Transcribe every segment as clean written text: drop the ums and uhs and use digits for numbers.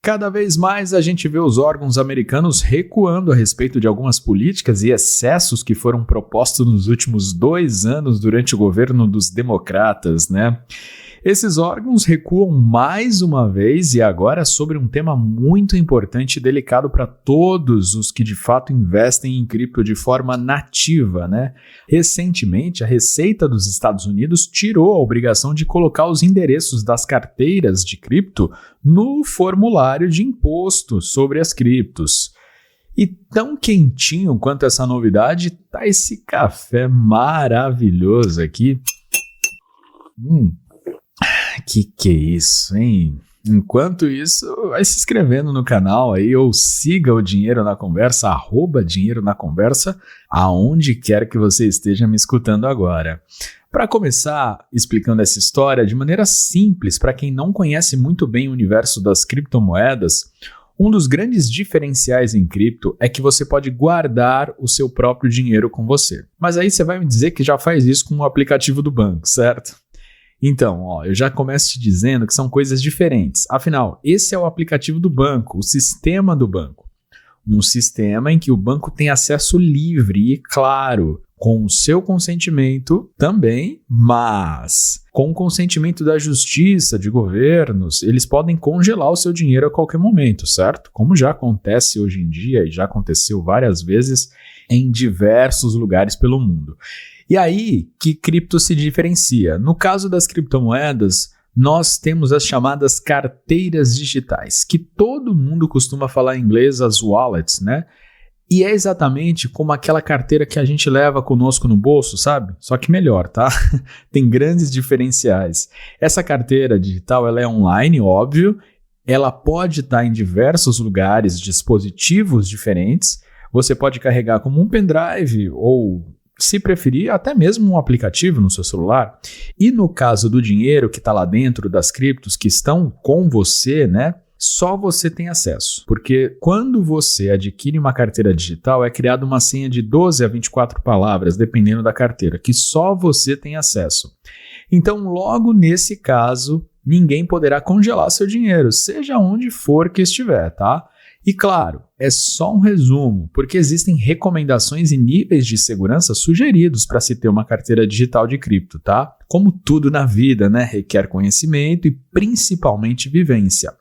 Cada vez mais a gente vê os órgãos americanos recuando a respeito de algumas políticas e excessos que foram propostos nos últimos 2 anos durante o governo dos democratas, né? Esses órgãos recuam mais uma vez e agora sobre um tema muito importante e delicado para todos os que de fato investem em cripto de forma nativa, né? Recentemente, a Receita dos Estados Unidos tirou a obrigação de colocar os endereços das carteiras de cripto no formulário de imposto sobre as criptos. E tão quentinho quanto essa novidade tá esse café maravilhoso aqui. Que é isso, hein? Enquanto isso, vai se inscrevendo no canal aí ou siga o Dinheiro na Conversa, @Dinheiro na Conversa, aonde quer que você esteja me escutando agora. Para começar explicando essa história de maneira simples, para quem não conhece muito bem o universo das criptomoedas, um dos grandes diferenciais em cripto é que você pode guardar o seu próprio dinheiro com você. Mas aí você vai me dizer que já faz isso com o aplicativo do banco, certo? Então, eu já começo te dizendo que são coisas diferentes. Afinal, esse é o aplicativo do banco, o sistema do banco. Um sistema em que o banco tem acesso livre e, claro, com o seu consentimento também, mas com o consentimento da justiça, de governos, eles podem congelar o seu dinheiro a qualquer momento, certo? Como já acontece hoje em dia e já aconteceu várias vezes em diversos lugares pelo mundo. E aí que cripto se diferencia? No caso das criptomoedas, nós temos as chamadas carteiras digitais, que todo mundo costuma falar em inglês, as wallets, né? E é exatamente como aquela carteira que a gente leva conosco no bolso, sabe? Só que melhor, tá? Tem grandes diferenciais. Essa carteira digital, ela é online, óbvio, ela pode estar em diversos lugares, dispositivos diferentes, você pode carregar como um pendrive ou, se preferir, até mesmo um aplicativo no seu celular. E no caso do dinheiro que está lá dentro das criptos que estão com você, né? Só você tem acesso, porque quando você adquire uma carteira digital é criada uma senha de 12 a 24 palavras, dependendo da carteira, que só você tem acesso. Então, logo nesse caso, ninguém poderá congelar seu dinheiro, seja onde for que estiver, tá? E claro, é só um resumo, porque existem recomendações e níveis de segurança sugeridos para se ter uma carteira digital de cripto, tá? Como tudo na vida, né? Requer conhecimento e principalmente vivência.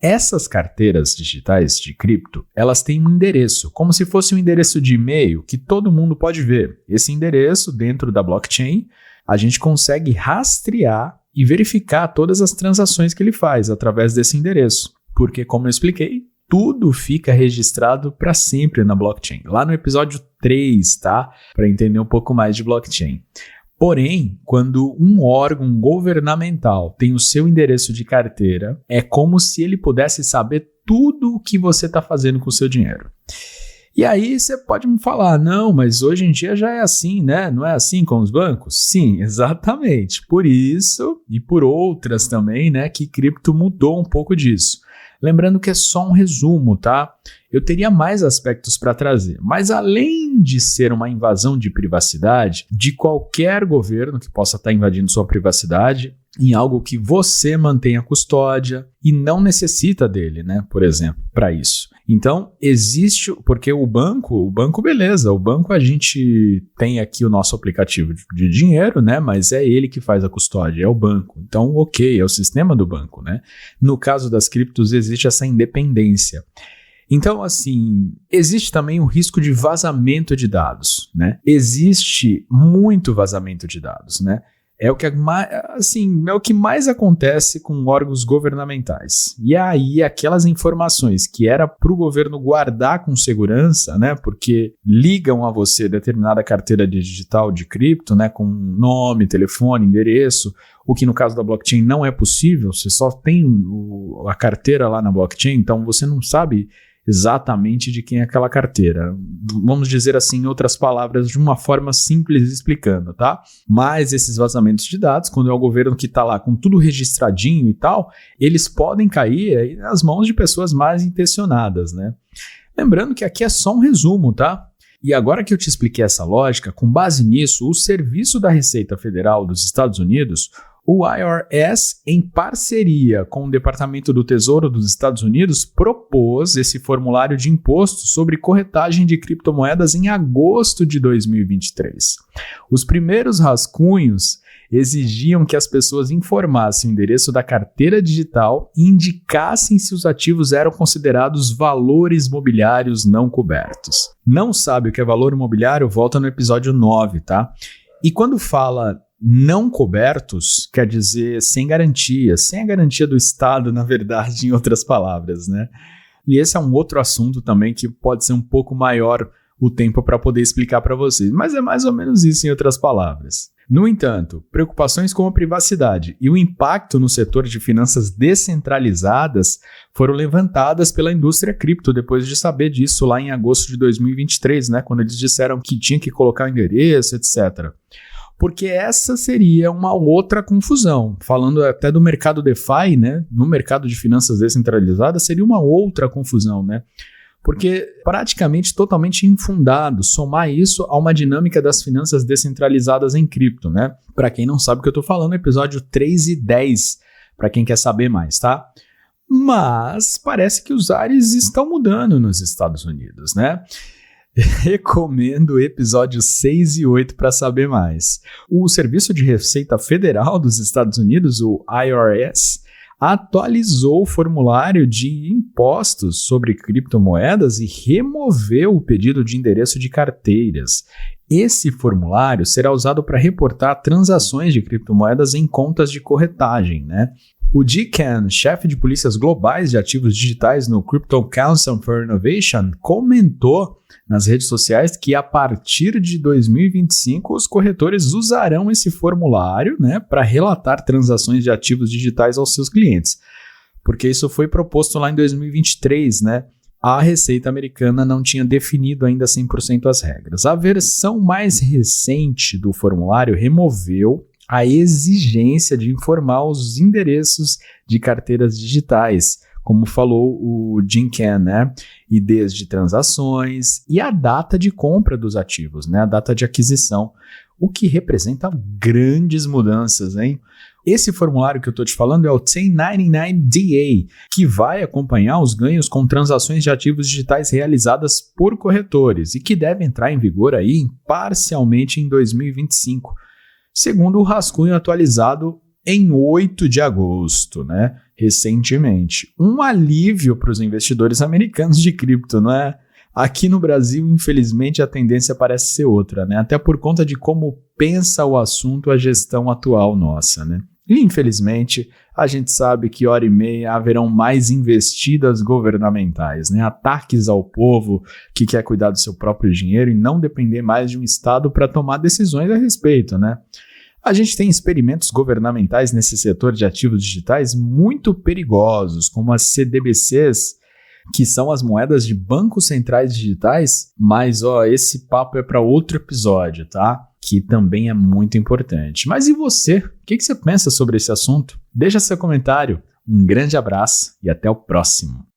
Essas carteiras digitais de cripto, elas têm um endereço, como se fosse um endereço de e-mail que todo mundo pode ver. Esse endereço, dentro da blockchain, a gente consegue rastrear e verificar todas as transações que ele faz através desse endereço. Porque, como eu expliquei, tudo fica registrado para sempre na blockchain. Lá no episódio 3, tá? Para entender um pouco mais de blockchain. Porém, quando um órgão governamental tem o seu endereço de carteira, é como se ele pudesse saber tudo o que você está fazendo com o seu dinheiro. E aí você pode me falar, não, mas hoje em dia já é assim, né? Não é assim com os bancos? Sim, exatamente. Por isso e por outras também, né, que cripto mudou um pouco disso. Lembrando que é só um resumo, tá? Eu teria mais aspectos para trazer, mas além de ser uma invasão de privacidade de qualquer governo que possa estar invadindo sua privacidade em algo que você mantém a custódia e não necessita dele, né? Por exemplo, para isso. Então, existe, porque o banco, beleza, o banco a gente tem aqui o nosso aplicativo de dinheiro, né? Mas é ele que faz a custódia, é o banco. Então, ok, é o sistema do banco, né? No caso das criptos, existe essa independência. Então, assim, existe também o risco de vazamento de dados, né? Existe muito vazamento de dados, né? É o que mais acontece com órgãos governamentais. E aí, aquelas informações que era para o governo guardar com segurança, né, porque ligam a você determinada carteira digital de cripto, né, com nome, telefone, endereço, o que no caso da blockchain não é possível, você só tem a carteira lá na blockchain, então você não sabe exatamente de quem é aquela carteira. Vamos dizer assim, em outras palavras, de uma forma simples explicando, tá? Mas esses vazamentos de dados, quando é o governo que está lá com tudo registradinho e tal, eles podem cair aí nas mãos de pessoas mais intencionadas, né? Lembrando que aqui é só um resumo, tá? E agora que eu te expliquei essa lógica, com base nisso, o Serviço da Receita Federal dos Estados Unidos, O IRS, em parceria com o Departamento do Tesouro dos Estados Unidos, propôs esse formulário de imposto sobre corretagem de criptomoedas em agosto de 2023. Os primeiros rascunhos exigiam que as pessoas informassem o endereço da carteira digital e indicassem se os ativos eram considerados valores mobiliários não cobertos. Não sabe o que é valor imobiliário? Volta no episódio 9, tá? E quando fala não cobertos, quer dizer sem a garantia do Estado, na verdade, em outras palavras, né? E esse é um outro assunto também que pode ser um pouco maior o tempo para poder explicar para vocês, mas é mais ou menos isso em outras palavras. No entanto, preocupações com a privacidade e o impacto no setor de finanças descentralizadas foram levantadas pela indústria cripto depois de saber disso lá em agosto de 2023, né, quando eles disseram que tinha que colocar o endereço, etc. Porque essa seria uma outra confusão. Falando até do mercado DeFi, né, no mercado de finanças descentralizadas, seria uma outra confusão, né? Porque praticamente totalmente infundado somar isso a uma dinâmica das finanças descentralizadas em cripto, né? Para quem não sabe o que eu tô falando, episódio 3 e 10, para quem quer saber mais, tá? Mas parece que os ares estão mudando nos Estados Unidos, né? Recomendo episódios 6 e 8 para saber mais. O Serviço de Receita Federal dos Estados Unidos, o IRS, atualizou o formulário de impostos sobre criptomoedas e removeu o pedido de endereço de carteiras. Esse formulário será usado para reportar transações de criptomoedas em contas de corretagem, né? O Deacon, chefe de polícias globais de ativos digitais no Crypto Council for Innovation, comentou nas redes sociais que a partir de 2025 os corretores usarão esse formulário, né, para relatar transações de ativos digitais aos seus clientes. Porque isso foi proposto lá em 2023, né? A Receita Americana não tinha definido ainda 100% as regras. A versão mais recente do formulário removeu a exigência de informar os endereços de carteiras digitais, como falou o Jim Ken, né? IDs de transações e a data de compra dos ativos, né? A data de aquisição, o que representa grandes mudanças, hein? Esse formulário que eu estou te falando é o 1099-DA, que vai acompanhar os ganhos com transações de ativos digitais realizadas por corretores e que deve entrar em vigor aí parcialmente em 2025. Segundo o rascunho atualizado em 8 de agosto, né? Recentemente. Um alívio para os investidores americanos de cripto, não é? Aqui no Brasil, infelizmente, a tendência parece ser outra, né? Até por conta de como pensa o assunto a gestão atual nossa, né? E, infelizmente, a gente sabe que hora e meia haverão mais investidas governamentais, né? Ataques ao povo que quer cuidar do seu próprio dinheiro e não depender mais de um Estado para tomar decisões a respeito, né? A gente tem experimentos governamentais nesse setor de ativos digitais muito perigosos, como as CDBCs, que são as moedas de bancos centrais digitais, mas esse papo é para outro episódio, tá? Que também é muito importante. Mas e você? O que você pensa sobre esse assunto? Deixa seu comentário. Um grande abraço e até o próximo.